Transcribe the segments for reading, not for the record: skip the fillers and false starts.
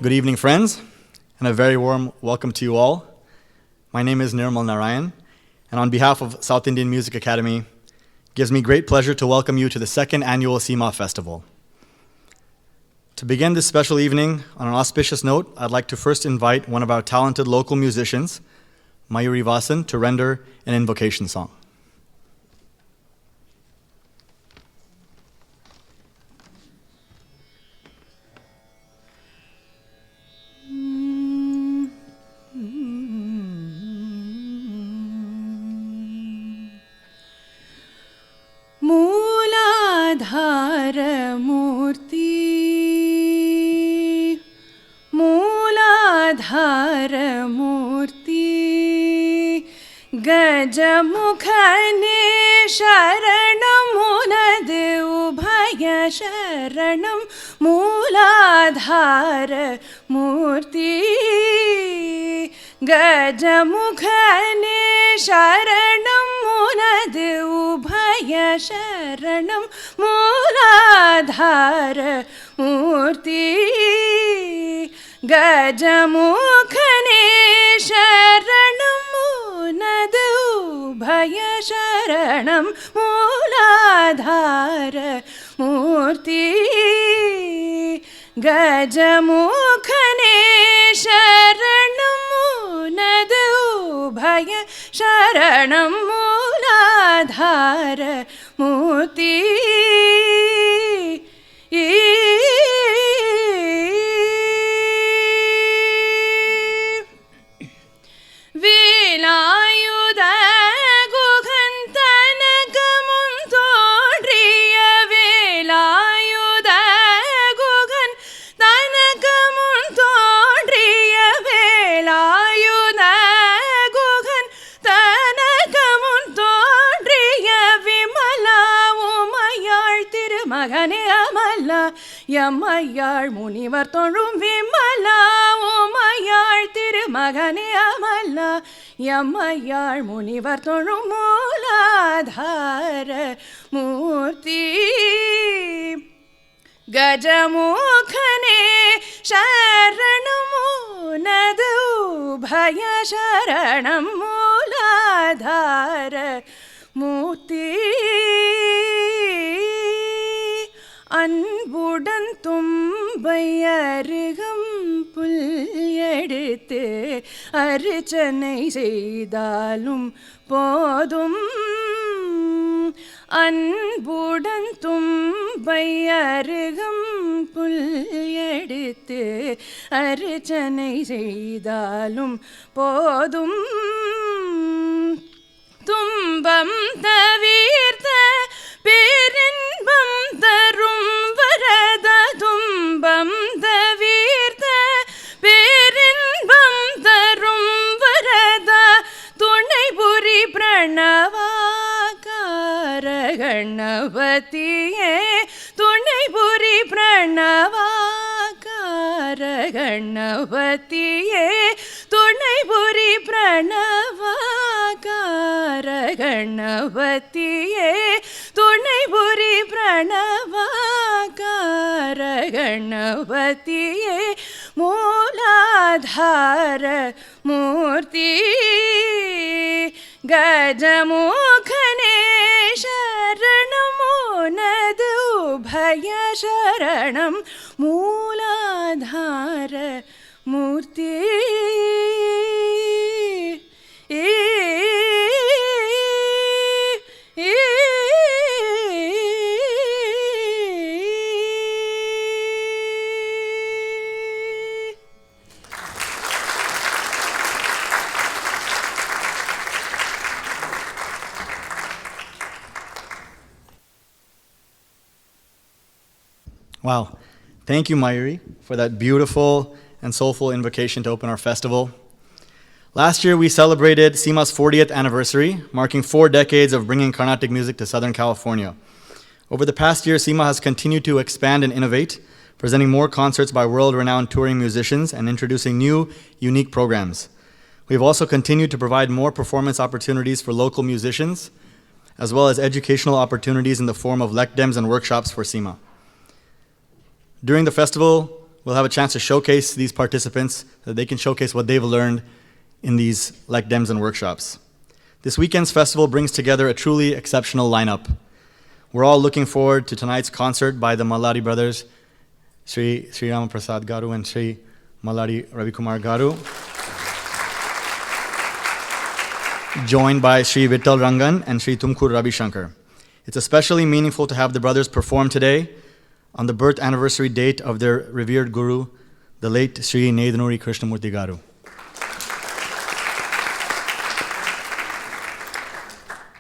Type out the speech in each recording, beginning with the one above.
Good evening, friends, and a very warm welcome to you all. My name is Nirmal Narayan, and on behalf of South Indian Music Academy, it gives me great pleasure to welcome you to the second annual SIMA Festival. To begin this special evening on an auspicious note, I'd like to first invite one of our talented local musicians, Mayuri Vasan, to render an invocation song. मूलाधार मूर्ति गजमुखने शरणमुनद उभय शरणं मूलाधार मूर्ति गजमुखने शरणमुनद उभय शरणं मूलाधार मूर्ति गजमुखने शरणमुनद उभय शरणं मूलाधार मूर्ति गजमुखने शरणमुनद उभय शरणं मूलाधार मूर्ति எம்மையாள் முனிவர் தொழும் விமலா உமையாள் திருமகனே அமலா எம்மையாள் முனிவர் தொழும் மூலாதார மூர்த்தி கஜமுகனே சரணமுனது உபய சரணம் மூலாதார மூர்த்தி அன்புடன் தும்பை அருகம் புல் எடுத்து அர்ச்சனை செய்தாலும் போதும் அன்புடன் தும்பை அருகம் புல் எடுத்து அர்ச்சனை செய்தாலும் போதும் துன்பம் தவிர்த்த பேரின்பம் தரும் வரத துன்பம் தவிர்த்த பேரின்பம் தரும் வரத துணை புரி பிரணவாகார கணபதியே துணை புரி பிரணவாகார கணபதியே துணை புரி பிரணவாகார கணபதியே துணை புரி பிரணவாகார கணபதியே மூலாதார மூர்த்தி கஜமுகனே சரணமுனது உபய சரணம் மூலாதார மூர்த்தி Wow. Thank you, Mayuri, for that beautiful and soulful invocation to open our festival. Last year, we celebrated SIMA's 40th anniversary, marking 4 decades of bringing Carnatic music to Southern California. Over the past year, SIMA has continued to expand and innovate, presenting more concerts by world-renowned touring musicians and introducing new, unique programs. We've also continued to provide more performance opportunities for local musicians, as well as educational opportunities in the form of lecdems and workshops for SIMA. During the festival, we'll have a chance to showcase these participants so that they can showcase what they've learned in these Lekdems and workshops. This weekend's festival brings together a truly exceptional lineup. We're all looking forward to tonight's concert by the Mallari brothers, Sri Rama Prasad Garu and Sri Mallari Ravi Kumar Garu, joined by Sri Vittal Rangan and Sri Tumkur Ravi Shankar. It's especially meaningful to have the brothers perform today on the birth anniversary date of their revered guru, the late Sri Nedanuri Krishnamurti Garu.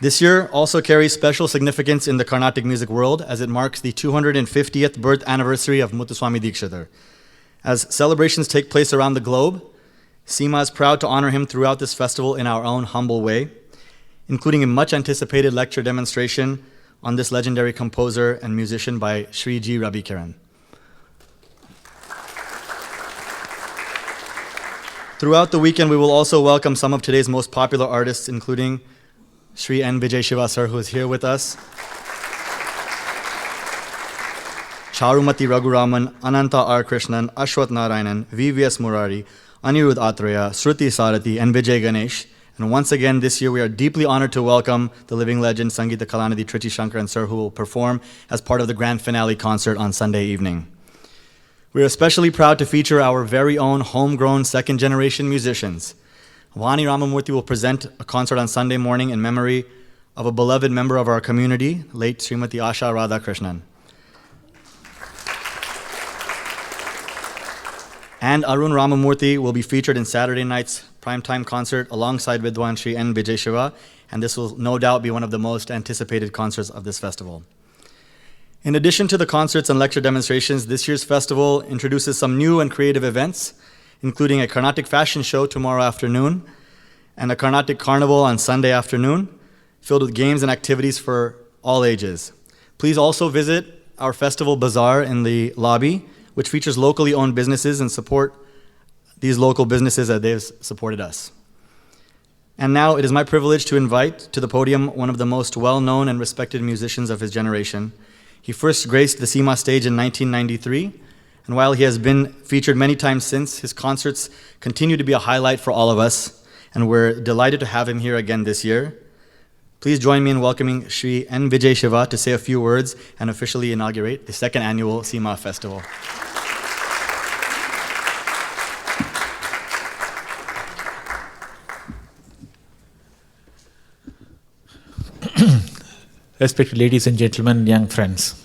This year also carries special significance in the Carnatic music world as it marks the 250th birth anniversary of Muthuswami Dikshitar. As celebrations take place around the globe, SIMA is proud to honor him throughout this festival in our own humble way, including a much anticipated lecture demonstration on this legendary composer and musician by Sri G. Ravi Kiran. Throughout the weekend, we will also welcome some of today's most popular artists, including Sri N. Vijay Shiva sir, who is here with us, Charumati Raghuraman, Ananta R. Krishnan, Ashwath Narayanan, VVS Murari, Anirudh Atreya, Shruti Sarathi, and Vijay Ganesh. And once again, this year, we are deeply honored to welcome the living legend Sangeeta Kalanidhi Trichy Shankar and Sir, who will perform as part of the grand finale concert on Sunday evening. We are especially proud to feature our very own homegrown second-generation musicians. Vani Ramamurthy will present a concert on Sunday morning in memory of a beloved member of our community, late Srimati Asha Radhakrishnan. And Arun Ramamurthy will be featured in Saturday night's primetime concert alongside Vidwan Shri N. Vijay Shiva, and this will no doubt be one of the most anticipated concerts of this festival. In addition to the concerts and lecture demonstrations, this year's festival introduces some new and creative events, including a Carnatic fashion show tomorrow afternoon and a Carnatic carnival on Sunday afternoon, filled with games and activities for all ages. Please also visit our festival bazaar in the lobby, which features locally owned businesses, and support these local businesses as they've supported us. And now it is my privilege to invite to the podium one of the most well-known and respected musicians of his generation. He first graced the SIMA stage in 1993, and while he has been featured many times since, his concerts continue to be a highlight for all of us, and we're delighted to have him here again this year. Please join me in welcoming Sri N. Vijay Shiva to say a few words and officially inaugurate the second annual SIMA Festival. Respected ladies and gentlemen, young friends.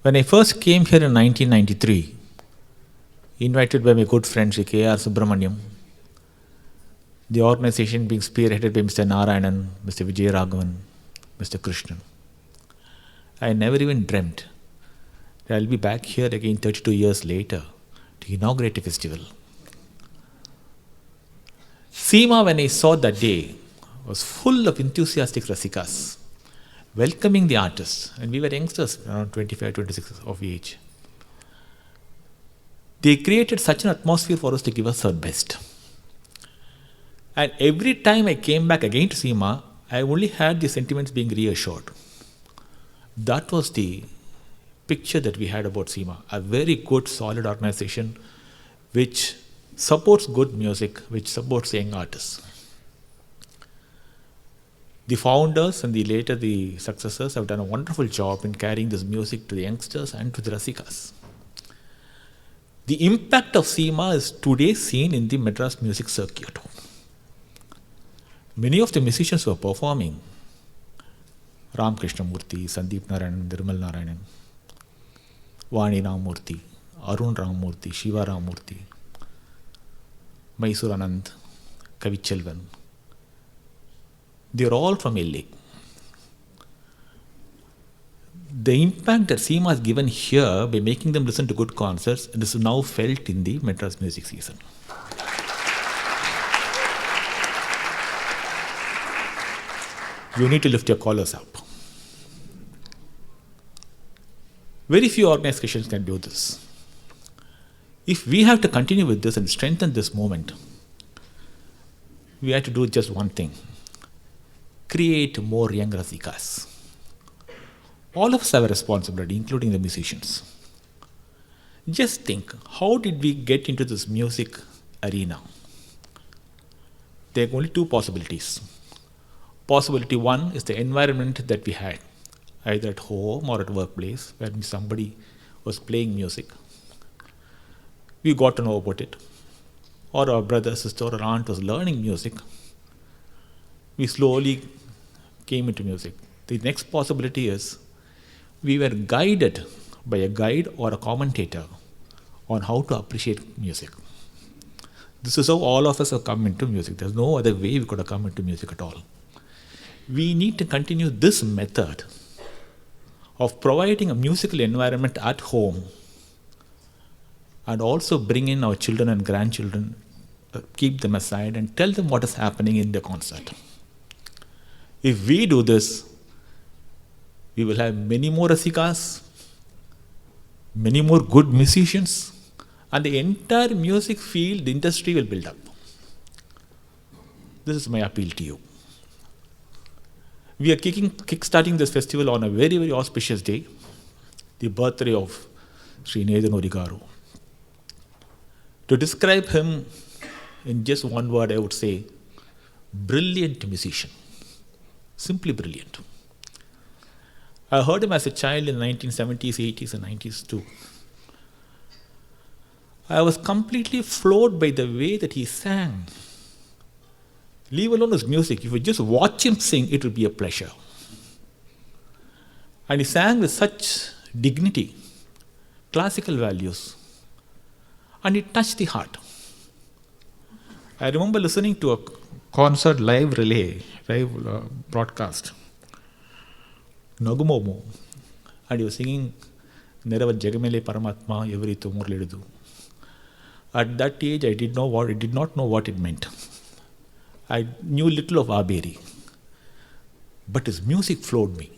When I first came here in 1993, invited by my good friend Sri K.R. Subramaniam, the organization being spearheaded by Mr. Narayanan, Mr. Vijay Raghavan, Mr. Krishnan, I never even dreamt that I'll be back here again 32 years later to inaugurate a festival. SIMA, when I saw that day, was full of enthusiastic Rasikas, welcoming the artists, and we were youngsters, around 25, 26 of age. They created such an atmosphere for us to give us our best. And every time I came back again to SIMA, I only had the sentiments being reassured. That was the picture that we had about SIMA, a very good, solid organization which supports good music, which supports young artists. The founders and later the successors have done a wonderful job in carrying this music to the youngsters and to the Rasikas. The impact of SIMA is today seen in the Madras music circuit. Many of the musicians who are performing, Ram Krishnamurti, Sandeep Narayanan, Nirmal Narayanan, Vani Ramamurthy, Arun Ramamurthy, Shiva Ramamurthy, Mysore Anand, Kavichelvan, they are all from LA. The impact that SIMA has given here by making them listen to good concerts, and this is now felt in the Madras music season. You need to lift your collars up. Very few organizations can do this. If we have to continue with this and strengthen this movement, we have to do just one thing: create more young Rasikas. All of us have a responsibility, including the musicians. Just think, how did we get into this music arena? There are only two possibilities. Possibility one is the environment that we had, either at home or at workplace, when somebody was playing music. We got to know about it. Or our brother, sister, or aunt was learning music. We slowly came into music. The next possibility is we were guided by a guide or a commentator on how to appreciate music. This is how all of us have come into music. There's no other way we could have come into music at all. We need to continue this method of providing a musical environment at home and also bring in our children and grandchildren, keep them aside and tell them what is happening in the concert. If we do this, we will have many more rasikas, many more good musicians, and the entire music field, the industry will build up. This is my appeal to you. We are kick-starting this festival on a very, very auspicious day, the birthday of Sri Nedanuri Garu. To describe him in just one word, I would say, brilliant musician. Simply brilliant. I heard him as a child in the 1970s, 80s and 90s too. I was completely floored by the way that he sang. Leave alone his music. If you just watch him sing, it would be a pleasure. And he sang with such dignity, classical values, and it touched the heart. I remember listening to a concert live broadcast, Nagumomo, and he was singing Nerava Jagamele Paramatma Evrito Murledu. At that age, I did not know what it meant. I knew little of Aberi, but his music flowed me.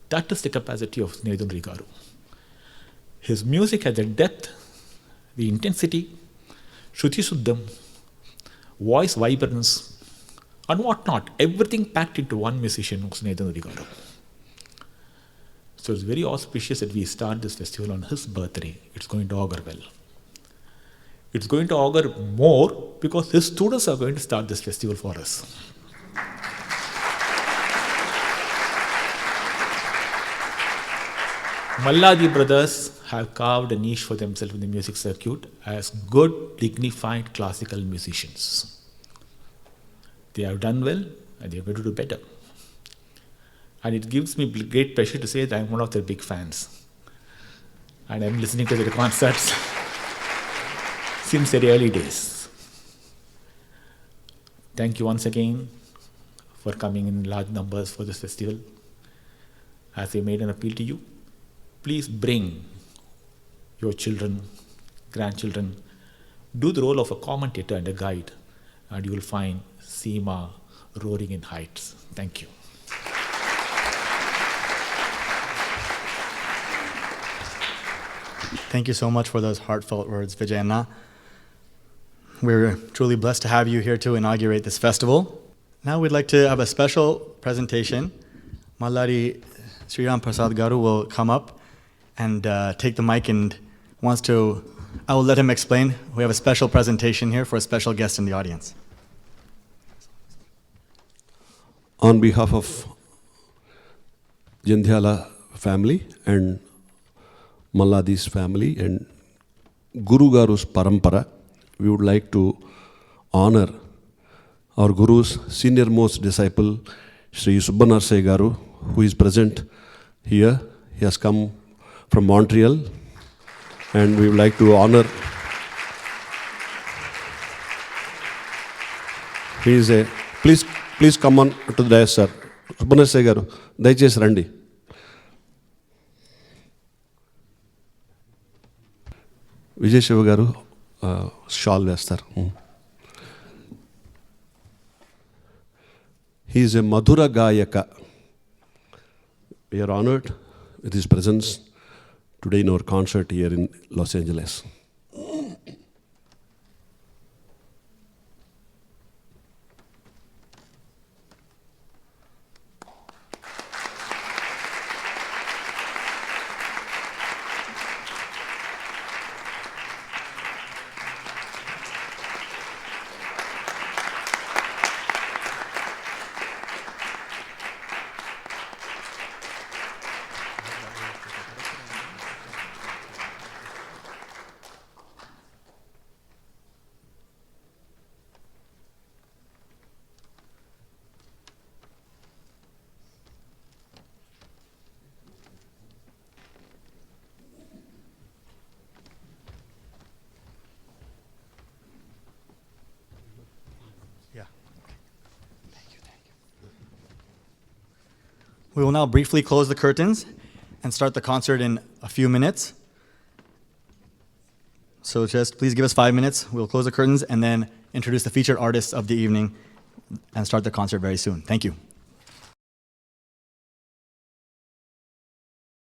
That is the capacity of Nedanuri Garu. His music had the depth, the intensity, Shruti Suddham, voice vibrance, and whatnot. Everything packed into one musician was Nedanuri Garu. So it's very auspicious that we start this festival on his birthday. It's going to augur well. It's going to augur more because his students are going to start this festival for us. Malladi brothers have carved a niche for themselves in the music circuit as good, dignified classical musicians. They have done well and they are going to do better. And it gives me great pleasure to say that I am one of their big fans. And I am listening to their concerts since the early days. Thank you once again for coming in large numbers for this festival. As I made an appeal to you, please bring your children, grandchildren, do the role of a commentator and a guide, and you will find SIMA roaring in heights. Thank you. Thank you so much for those heartfelt words, Vijayanna. We're truly blessed to have you here to inaugurate this festival. Now we'd like to have a special presentation. Malladi Sriram Prasad Garu will come up and take the mic and I will let him explain. We have a special presentation here for a special guest in the audience. On behalf of Jandhyala family and Malladi's family and Guru Garu's Parampara, we would like to honor our Guru's senior most disciple, Sri Subbanarse Garu, who is present here. He has come from Montreal, and we would like to honor. He is a, please come on to the dais, sir. Subbanarse Garu, Daiches Randi. Vijay Shiva Garu, shawl vestar. He is a Madhura Gayaka. We are honored with his presence today in our concert here in Los Angeles. We will now briefly close the curtains and start the concert in a few minutes. So just please give us 5 minutes. We'll close the curtains and then introduce the featured artists of the evening and start the concert very soon. Thank you.